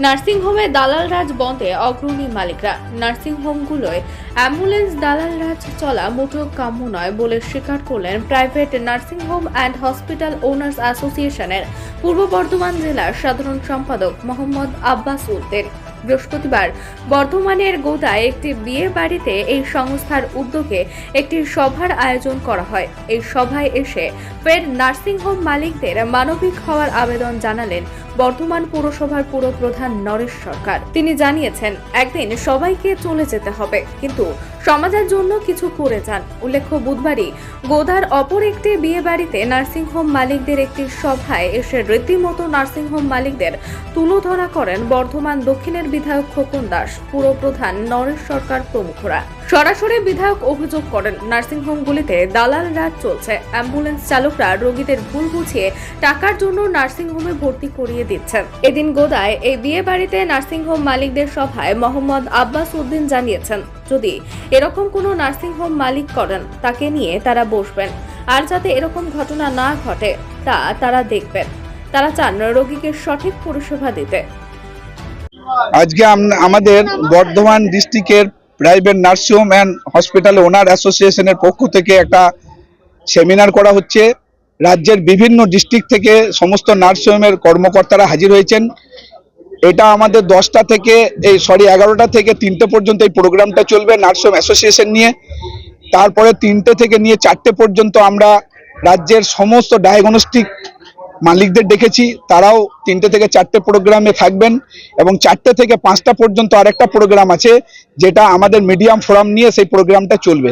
নার্সিংহোমে দালাল রাজ বন্ধে অগ্রণী মালিকরা। নার্সিংহোমগুলোয় অ্যাম্বুলেন্স দালাল রাজ চলা মোটেও কাম্য নয় বলে স্বীকার করলেন private nursing home and hospital owners অ্যাসোসিয়েশনের পূর্ব বর্ধমান জেলার সাধারণ সম্পাদক মোহাম্মদ আব্বাস উদ্দিন। বৃহস্পতিবার বর্ধমানের গোদায় একটি বিয়ে বাড়িতে এই সংস্থার উদ্যোগে একটি সভার আয়োজন করা হয়। এই সভায় এসে ফের নার্সিংহোম মালিকদের মানবিক হওয়ার আবেদন জানালেন বর্ধমান পৌরসভার পুরপ্রধান নরেশ সরকার। তিনি জানিয়েছেন, একদিন সবাইকে চলে যেতে হবে, কিন্তু সমাজের জন্য কিছু করে যান। উল্লেখ্য, বুধবারই গোদার অপর একটি বিয়ে বাড়িতে নার্সিংহোম মালিকদের একটি সভায় এসে রীতিমতো নার্সিংহোম মালিকদের তুলোধরা করেন বর্ধমান দক্ষিণের বিধায়ক খোকন দাস, পুরপ্রধান নরেশ সরকার প্রমুখরা। সরাসরি বিধায়ক অভিযোগ করেন, নার্সিংহোমগুলিতে দালাল রাজ চলছে। অ্যাম্বুলেন্স চালকরা রোগীদের ভুল বুঝিয়ে টাকার জন্য নার্সিংহোমে ভর্তি করিয়ে দিচ্ছেন। এদিন গোদায় এই বিয়ে বাড়িতে নার্সিংহোম মালিকদের সভায় মোহাম্মদ আব্বাস উদ্দিন জানিয়েছেন, যদি এরকম কোনো নার্সিংহোম মালিক করেন তাকে নিয়ে তারা বসবেন, আর যাতে এরকম ঘটনা না ঘটে তা তারা দেখবেন। তারা চান রোগীকে সঠিক পরিষেবা দিতে। আজকে আমাদের বর্ধমান ডিস্ট্রিক্টের প্রাইভেট নার্সিংহোম অ্যান্ড হসপিটাল ওনার অ্যাসোসিয়েশনের পক্ষ থেকে একটা সেমিনার করা হচ্ছে। রাজ্যের বিভিন্ন ডিস্ট্রিক্ট থেকে সমস্ত নার্সিংহোমের কর্মকর্তারা হাজির হয়েছেন। এটা আমাদের 10টা থেকে 11টা থেকে 3টে পর্যন্ত এই প্রোগ্রামটা চলবে নার্সিংহোম অ্যাসোসিয়েশন নিয়ে। তারপরে 3টে থেকে নিয়ে 4টে পর্যন্ত আমরা রাজ্যের সমস্ত ডায়াগনস্টিক মালিকদের ডেকেছি, তারাও 3টে থেকে 4টে প্রোগ্রামে থাকবেন, এবং 4টে থেকে 5টা পর্যন্ত আরেকটা প্রোগ্রাম আছে যেটা আমাদের মিডিয়াম ফোরাম নিয়ে সেই প্রোগ্রামটা চলবে।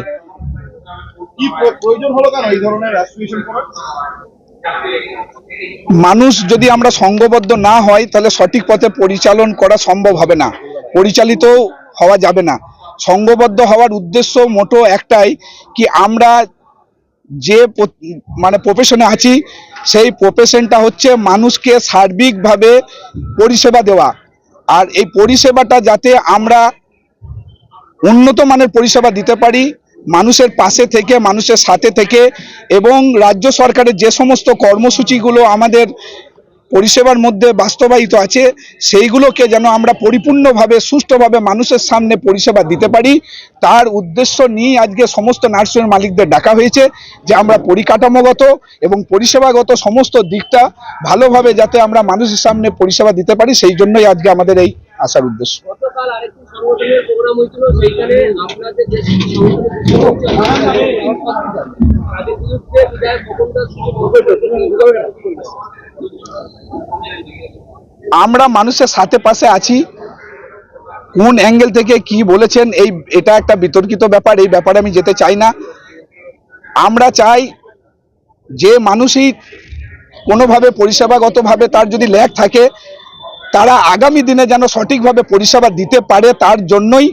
কি প্রয়োজন হলো কেন এই ধরনের অ্যাসোসিয়েশন করার? মানুষ যদি আমরা সংঘবদ্ধ না হয় তাহলে সঠিক পথে পরিচালন করা সম্ভব হবে না, পরিচালিত হওয়া যাবে না। সংঘবদ্ধ হওয়ার উদ্দেশ্য মোটো একটাই, কি আমরা যে প্রফেশনে আছি সেই প্রফেশনটা হচ্ছে মানুষকে সার্বিকভাবে পরিষেবা দেওয়া, আর এই পরিষেবাটা যাতে আমরা উন্নত মানের পরিষেবা দিতে পারি, মানুষের পাশে থেকে, মানুষের সাথে থেকে, এবং রাজ্য সরকারের যে সমস্ত কর্মসূচিগুলো আমাদের পরিষেবার মধ্যে বাস্তবায়িত আছে সেইগুলোকে যেন আমরা পরিপূর্ণভাবে সুষ্ঠুভাবে মানুষের সামনে পরিষেবা দিতে পারি, তার উদ্দেশ্য নিয়ে আজকে সমস্ত নার্সিংহোম মালিকদের ডাকা হয়েছে, যে আমরা পরিকাঠামোগত এবং পরিষেবাগত সমস্ত দিকটা ভালোভাবে যাতে আমরা মানুষের সামনে পরিষেবা দিতে পারি, সেই জন্যই আজকে আমাদের এই আসার উদ্দেশ্য। গতকাল আরেকটি সংগঠনের প্রোগ্রাম হয়েছিল, সেইখানে আপনাদের যে তাদের বিরুদ্ধে বিধায়ক খোকন দাস আমরা মানুষের সাথে পাশে আছি। কোন অ্যাঙ্গেল থেকে কি বলেছেন এটা একটা বিতর্কিত ব্যাপার, এই ব্যাপারে আমি যেতে চাই না। আমরা চাই যে মানুষই কোনোভাবে পরিষেবাগতভাবে তার যদি ল্যাগ থাকে, তারা আগামী দিনে যেন সঠিকভাবে পরিষেবা দিতে পারে, তার জন্যই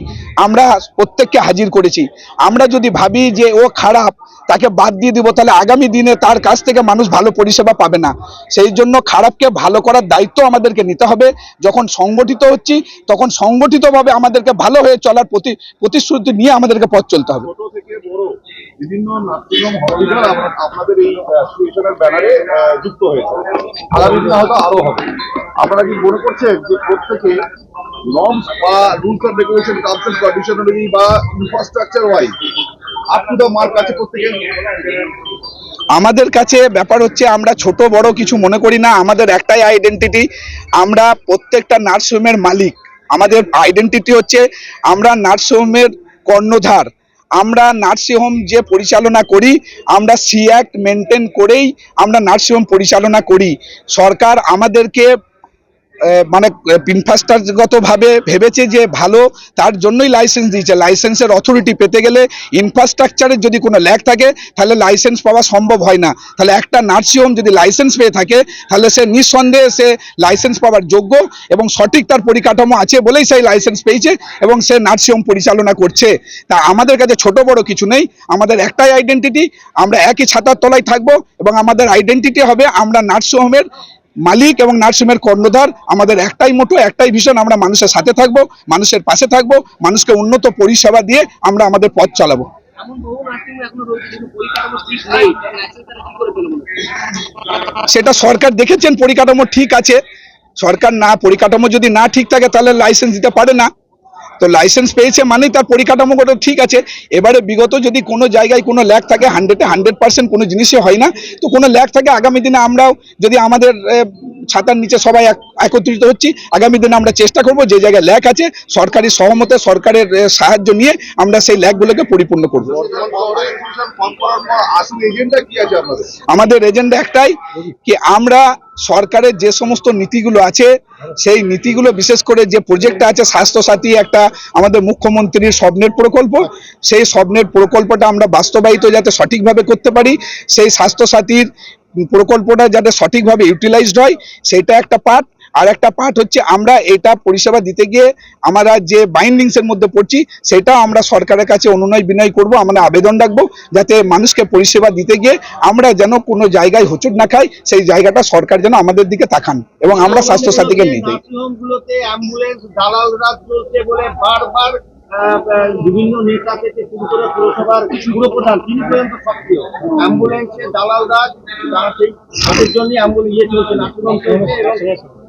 আমরা প্রত্যেককে হাজির করেছি। আমরা যদি ভাবি যে ও খারাপ, তাকে বাদ দিয়ে দিব, তাহলে আগামী দিনে তার কাছ থেকে মানুষ ভালো পরিষেবা পাবে না। সেই জন্য খারাপকে ভালো করার দায়িত্ব আমাদেরকে নিতে হবে। যখন সংগঠিত হচ্ছি তখন সংগঠিতভাবে আমাদেরকে ভালো হয়ে চলার প্রতিশ্রুতি নিয়ে আমাদেরকে পথ চলতে হবে। ছোট থেকে বড় বিভিন্ন নার্সিংহোম হসপিটাল আপনাদের এই অ্যাসোসিয়েশনের ব্যানারে যুক্ত হয়েছে, আগামী দিনে হয়তো আরো হবে। আপনারা কি মনে করছেন যে প্রত্যেকে নর্মস বা rules and regulation, terms and কন্ডিশনারি বা infrastructure wise up to the mark আছে প্রত্যেকে? আমাদের কাছে ব্যাপার হচ্ছে, আমরা ছোট বড় কিছু মনে করি না। আমাদের একটাই আইডেন্টিটি, আমরা প্রত্যেকটা নার্সিংহোমের মালিক। আমাদের আইডেন্টিটি হচ্ছে আমরা নার্সিংহোমের কর্ণধার। আমরা নার্সিংহোম যে পরিচালনা করি, আমরা সি অ্যাক্ট মেনটেন করেই আমরা নার্সিংহোম পরিচালনা করি। সরকার আমাদেরকে ইনফ্রাস্ট্রাকচারগতভাবে ভেবেছে যে ভালো, তার জন্যই লাইসেন্স দিয়েছে। লাইসেন্সের অথরিটি পেতে গেলে ইনফ্রাস্ট্রাকচারের যদি কোনো ল্যাগ থাকে তাহলে লাইসেন্স পাওয়া সম্ভব হয় না। তাহলে একটা নার্সিংহোম যদি লাইসেন্স পেয়ে থাকে তাহলে সে নিঃসন্দেহে সে লাইসেন্স পাওয়ার যোগ্য, এবং সঠিক তার পরিকাঠামো আছে বলেই সেই লাইসেন্স পেয়েছে এবং সে নার্সিংহোম পরিচালনা করছে। তা আমাদের কাছে ছোট বড় কিছু নেই, আমাদের একটাই আইডেন্টিটি, আমরা একই ছাতার তলায় থাকবো, এবং আমাদের আইডেন্টিটি হবে আমরা নার্সিংহোমের মালিক এবং নার্সিংহোমের কর্ণধার। আমাদের একটাই মোটো, একটাই ভিশন, আমরা মানুষের সাথে থাকবো, মানুষের পাশে থাকবো, মানুষকে উন্নত পরিষেবা দিয়ে আমরা আমাদের পথ চালাবো। সেটা সরকার দেখেছেন পরিকাঠামো ঠিক আছে, সরকার না পরিকাঠামো যদি না ঠিক থাকে তাহলে লাইসেন্স দিতে পারে না। তো লাইসেন্স পেয়েছে মানেই তার পরিকাঠামোগত ঠিক আছে। এবারে বিগত যদি কোনো জায়গায় কোনো ল্যাক থাকে 100% কোনো জিনিসই হয় না, তো কোনো ল্যাক থাকে আগামী দিনে আমরাও যদি আমাদের ছাতার নিচে সবাই একত্রিত হচ্ছি, আগামী দিনে আমরা চেষ্টা করব যে জায়গায় ল্যাক আছে সরকারি সহমতে সরকারের সাহায্য নিয়ে আমরা সেই ল্যাকগুলোকে পরিপূর্ণ করব। বর্তমান শহরে ইনস্টিটিউশন ফর্ম করার পর আসল এজেন্ডা কি আছে আপনাদের? আমাদের এজেন্ডা একটাই কি আমরা সরকারের যে সমস্ত নীতিগুলো আছে সেই নীতিগুলো, বিশেষ করে যে প্রজেক্টটা আছে স্বাস্থ্যসাথী, একটা আমাদের মুখ্যমন্ত্রীর স্বপ্নের প্রকল্প, সেই স্বপ্নের প্রকল্পটা আমরা বাস্তবায়িত যাতে সঠিকভাবে করতে পারি, সেই স্বাস্থ্যসাথীর প্রকল্পটা যাতে সঠিকভাবে ইউটিলাইজড হয় সেটা একটা পার্ট। আর একটা পার্ট হচ্ছে আমরা এটা পরিষেবা দিতে গিয়ে আমরা যে বাইন্ডিংসের মধ্যে পড়ছি সেটা আমরা সরকারের কাছে অনুনয় বিনয় করব, আমরা আবেদন রাখবো যাতে মানুষকে পরিষেবা দিতে গিয়ে আমরা যেন কোনো জায়গায় হোঁচট না খাই, সেই জায়গাটা সরকার যেন আমাদের দিকে তাকান এবং আমরা স্বাস্থ্যসাথীকে নিয়ে যাই। নার্সিংহোমগুলোতে অ্যাম্বুলেন্স দালাল রাজ চলছে বলে বারবার বিভিন্ন নেতা থেকে শুরু করে পুরসভার পুরপ্রধান তিনি পর্যন্ত সক্রিয়। অ্যাম্বুলেন্সে দালাল রাজ, তাদের জন্য অ্যাম্বুলেন্স চলছে, নার্সিংহোম চলছে এবং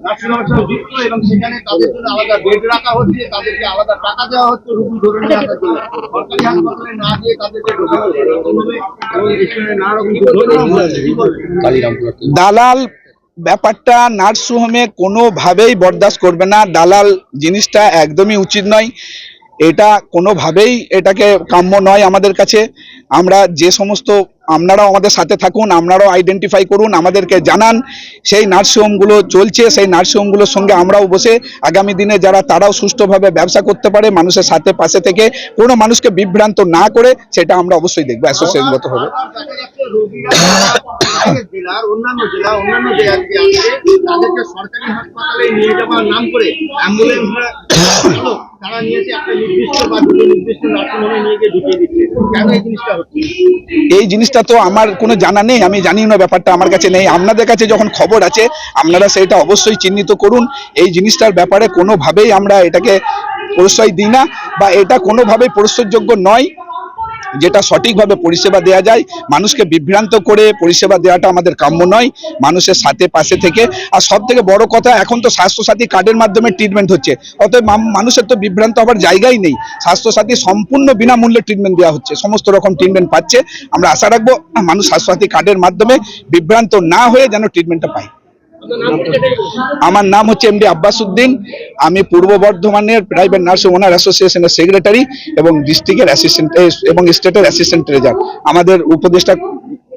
নার্সিংহোমের সঙ্গে যুক্ত, এবং সেখানে তাদের জন্য আলাদা বেড রাখা হচ্ছে, তাদেরকে আলাদা টাকা দেওয়া হচ্ছে রুগী ধরে নিয়ে আসার জন্য। সরকারি হাসপাতালে না দিয়ে তাদেরকে দালাল ব্যাপারটা নার্সিংহোমে কোনোভাবেই বরদাস্ত করবে না। দালাল জিনিসটা একদমই উচিত নয়, এটা কোনোভাবেই এটাকে কাম্য নয় আমাদের কাছে। আমরা যে সমস্ত, আপনারাও আমাদের সাথে থাকুন, আপনারাও আইডেন্টিফাই করুন, আমাদেরকে জানান সেই নার্সিংহোমগুলো চলছে, সেই নার্সিংহোমগুলোর সঙ্গে আমরাও বসে আগামী দিনে যারা তারাও সুষ্ঠুভাবে ব্যবসা করতে পারে মানুষের সাথে পাশে থেকে কোনো মানুষকে বিভ্রান্ত না করে সেটা আমরা অবশ্যই দেখবো অ্যাসোসিয়েশনগত হবে। জেলার অন্যান্য জায়গা থেকে আসছে, তাদেরকে সরকারি হাসপাতালে নিয়ে যাওয়ার নাম করে অ্যাম্বুলেন্সরা তারা নিয়েছে একটা নির্দিষ্ট বা দুটো নির্দিষ্ট নার্সিংহোমে নিয়ে গিয়ে ঢুকিয়ে দিচ্ছে। কেন এই জিনিসটা হচ্ছে? এই জিনিসটা তো আমার কোনো জানা নেই, আমি জানি না, ব্যাপারটা আমার কাছে নেই। আপনাদের কাছে যখন খবর আছে আপনারা সেটা অবশ্যই চিহ্নিত করুন। এই জিনিসটার ব্যাপারে কোনোভাবেই আমরা এটাকে প্রশ্রয় দিই না, বা এটা কোনোভাবেই প্রশ্রয়যোগ্য নয়। যেটা সঠিকভাবে পরিষেবা দেওয়া যায়, মানুষকে বিভ্রান্ত করে পরিষেবা দেওয়াটা আমাদের কাম্য নয়। মানুষের সাথে পাশে থেকে, আর সব থেকে বড় কথা এখন তো স্বাস্থ্যসাথী কার্ডের মাধ্যমে ট্রিটমেন্ট হচ্ছে, অতএব মানুষের তো বিভ্রান্ত হওয়ার জায়গাই নেই। স্বাস্থ্যসাথী সম্পূর্ণ বিনামূল্যে ট্রিটমেন্ট দেওয়া হচ্ছে, সমস্ত রকম ট্রিটমেন্ট পাচ্ছে। আমরা আশা রাখবো মানুষ স্বাস্থ্যসাথী কার্ডের মাধ্যমে বিভ্রান্ত না হয়ে যেন ট্রিটমেন্টটা পায়। আমার নাম হচ্ছে এমডি আব্বাস উদ্দিন, আমি পূর্ব বর্ধমানের প্রাইভেট নার্সিং ওনার অ্যাসোসিয়েশনের সেক্রেটারি এবং ডিস্ট্রিক্টের অ্যাসিস্ট্যান্ট এবং স্টেটের অ্যাসিস্ট্যান্ট ট্রেজার, আমাদের উপদেষ্টার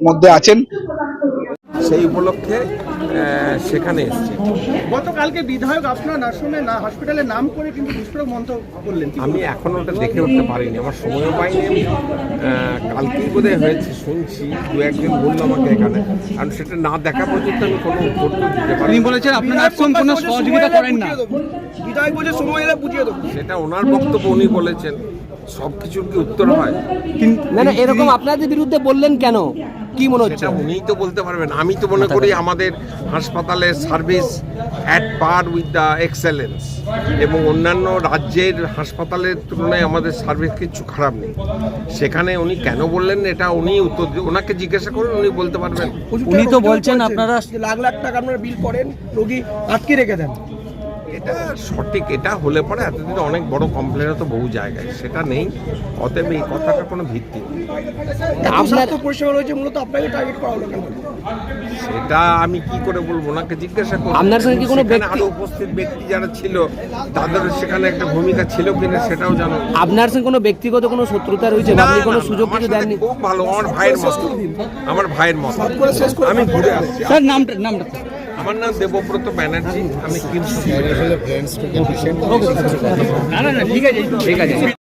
মধ্যে আছেন। সেই উপলক্ষে সেখানে এসেছি। গতকালকে বিধায়ক আপনার নার্সিংহোমে হসপিটালের নাম করে কিন্তু বিস্ফোরক মন্তব্য করলেন, আমি এখনো ওটা দেখে উঠতে পারিনি, আমার সময়ও পাইনি। আমি কালকেই বোধহয় হয়েছে শুনছি, দু একদিন বললো আমাকে এখানে, কারণ সেটা না দেখা পর্যন্ত আমি কোনো উত্তর দিতে পারি। তিনি বলেছেন আপনার নার্সিংহোম কোনো সহযোগিতা করেন না, বিধায়ক বলে সময় এলে বুঝিয়ে দেবো। সেটা ওনার বক্তব্য, উনি বলেছেন। সব কিছুর কি উত্তর হয়? না, এরকম আপনাদের বিরুদ্ধে বললেন কেন, কি মনে হচ্ছে? সেটা উনিই তো বলতে পারবেন। আমি তো মনে করি আমাদের হাসপাতালের service at per with the excellence, এবং অন্যান্য রাজ্যের হাসপাতালের তুলনায় আমাদের সার্ভিস কিছু খারাপ নেই। সেখানে উনি কেন বললেন এটা উনি উত্তর, ওনাকে জিজ্ঞাসা করুন, উনি বলতে পারবেন। উনি তো বলছেন আপনারা লাখ লাখ টাকা আপনারা বিল করেন, রোগী আটকে রেখে দেন। এটা সঠিক, এটা হলে পরে এতদিন অনেক বড় কমপ্লেন হতো বহু জায়গায়, সেটা নেই। অতএব এই কথাটা কোনো ভিত্তি নেই। আপনার পরিষেবা রয়েছে, মূলত আপনাকে টার্গেট করা হলো কেন? সেটা আমি কি করে বলবো, ওনাকে জিজ্ঞাসা করুন। আপনার সঙ্গে কি কোনো সেখানে আরো উপস্থিত ব্যক্তি যারা ছিল তাদের সেখানে একটা ভূমিকা ছিল কিনা সেটাও জানো। আপনার সঙ্গে কোনো ব্যক্তিগত কোনো শত্রুতা রয়েছে, আপনি কোনো সুযোগ কিছু দেননি? খুব ভালো, আমার ভাইয়ের মতো, আমার ভাইয়ের মতো। আমি ঘুরে আসছি। স্যার নামটা আমার নাম দেবব্রত ব্যানার্জি, আমি কিমস। ঠিক আছে।